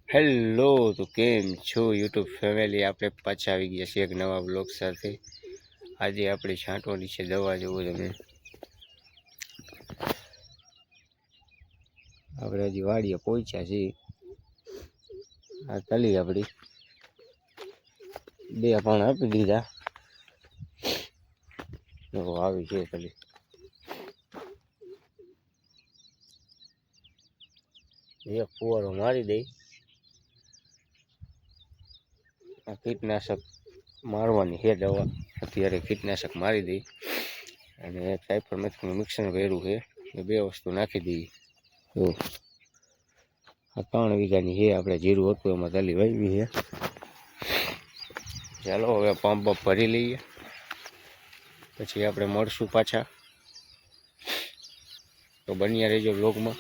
Hello, તો કેમ છો યુટ્યુબ ફેમિલી? આપણે પાછા આવી ગયા છીએ એક નવા બ્લોગ સાથે. આજે આપણે છાંટવાની છે દવા. જુઓ તમે, આપણે હજી વાડીએ પહોંચ્યા છીએ. આ તલી આપણી 2 પાણ આપી દીધા. આવી છે તલી. એક ફુવારો મારી દઈ. કીટનાશક મારવાની છે દવા. અત્યારે કીટનાશક મારી દઈ અને સાયપરમેથ્રિનનું મિક્સર કર્યું છે. એ 2 વસ્તુ નાખી દઈએ. તો આ 3 વીઘાની છે. આપણે જીરું હતું એમાં તલી વાવી છે. ચાલો હવે પંપ ભરી લઈએ, પછી આપણે મળશું પાછા. તો બન્યા રહેજો બ્લોગમાં.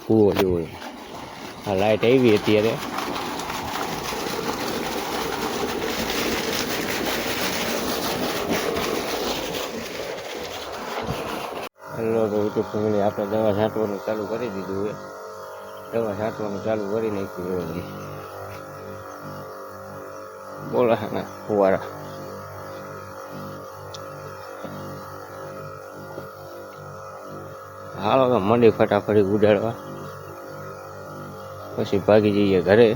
કૂવો જેવો આ લાઈટ આવી અત્યારે. હેલો, તો યુટ્યુબ ફેમિલી, આપણે દવા છાંટવાનું ચાલુ કરી દીધું હોય. દવા છાંટવાનું ચાલુ કરી નાખ્યું હોય. બોલા ના ફુવારા. હાલો તો મંડી ફટાફટ ઉડાડવા, પછી ભાગી જઈએ ઘરે.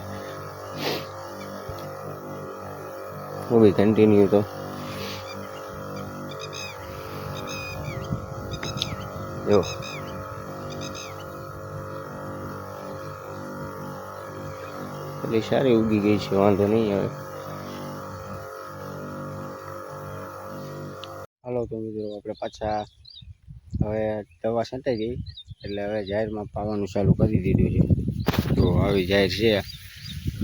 હું બી કન્ટિન્યુ તો જો એટલે સારી ઉગી ગઈ છે, વાંધો નહીં આવે. હાલો તો મિત્રો, આપણે પાછા હવે દવા છંટાઈ ગઈ એટલે હવે જાહેરમાં પાવાનું ચાલુ કરી દીધું છે. તો આવી જાહેર છે.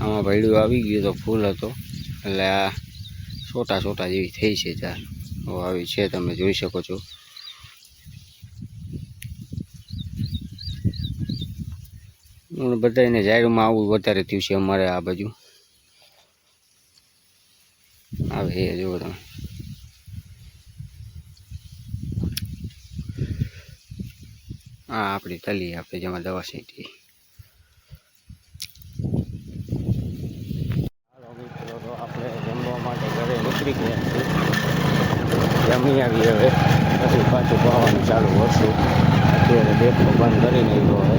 આમાં ભેડું આવી ગયું તો ફૂલ હતો એટલે આ છોટા છોટા જેવી થઈ છે જાર. તો આવી છે, તમે જોઈ શકો છો. બધાને જાહેરમાં આવું વધારે થયું છે અમારે આ બાજુ. આવે એ જુઓ તમે. હા, આપણી તલી આપણે જેમાં દવા છીંટી. હાલો મિત્રો, તો આપણે જમવા માટે ઘરે નીકળી ગયા છીએ. જમી આવી હવે પછી પાછું પાવાનું ચાલુ કરશું. અત્યારે દેખો બંધ કરી નાખ્યો હવે.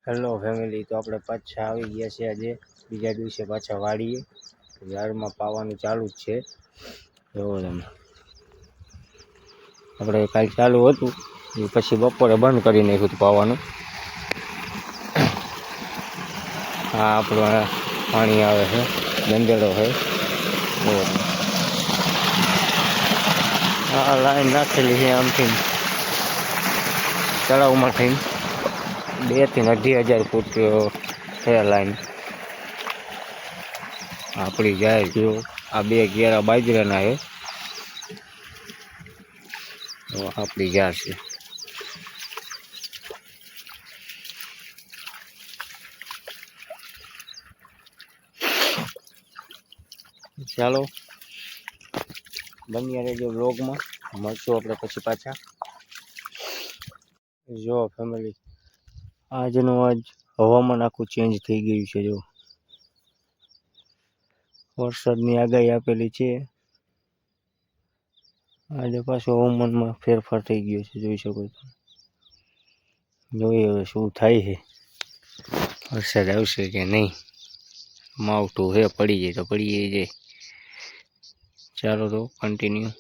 હેલો ફેમિલી, તો આપણે પાછા આવી ગયા છે આજે બીજા દિવસે પાછા વાડીએ. ઝાડમાં પાવાનું ચાલુ જ છે. જોવો તમે, આપણે કાલ ચાલુ હતું એ પછી બપોરે બંધ કરી નાખ્યું હતું પાવાનું. હા, આપણું પાણી આવે છે, ગંદેડો છે. આ લાઈન નાખેલી છે આમથી તળાવમાં થઈને 2 થી 2.5 ફૂટ છે લાઈન. આપણી જાય જો આ 2 ઘેરા બાજરાના છે. આપણી जार છે. ચાલો બન્યા રહેજો વ્લોગમાં. મળશું આપણે પછી પાછા. જો ફેમિલી, આજનું આજ હવામાન આખું ચેન્જ થઈ ગયું છે. જો વરસાદની આગાહી આપેલી છે. આજે પાછું હવામાનમાં ફેરફાર થઈ ગયો છે, જોઈ શકો છો. જોઈએ હવે શું થાય છે. વરસાદ આવશે કે નહીં. માવઠું હે, પડી જાય તો પડી જાય. ચાલો તો કન્ટિન્યુ.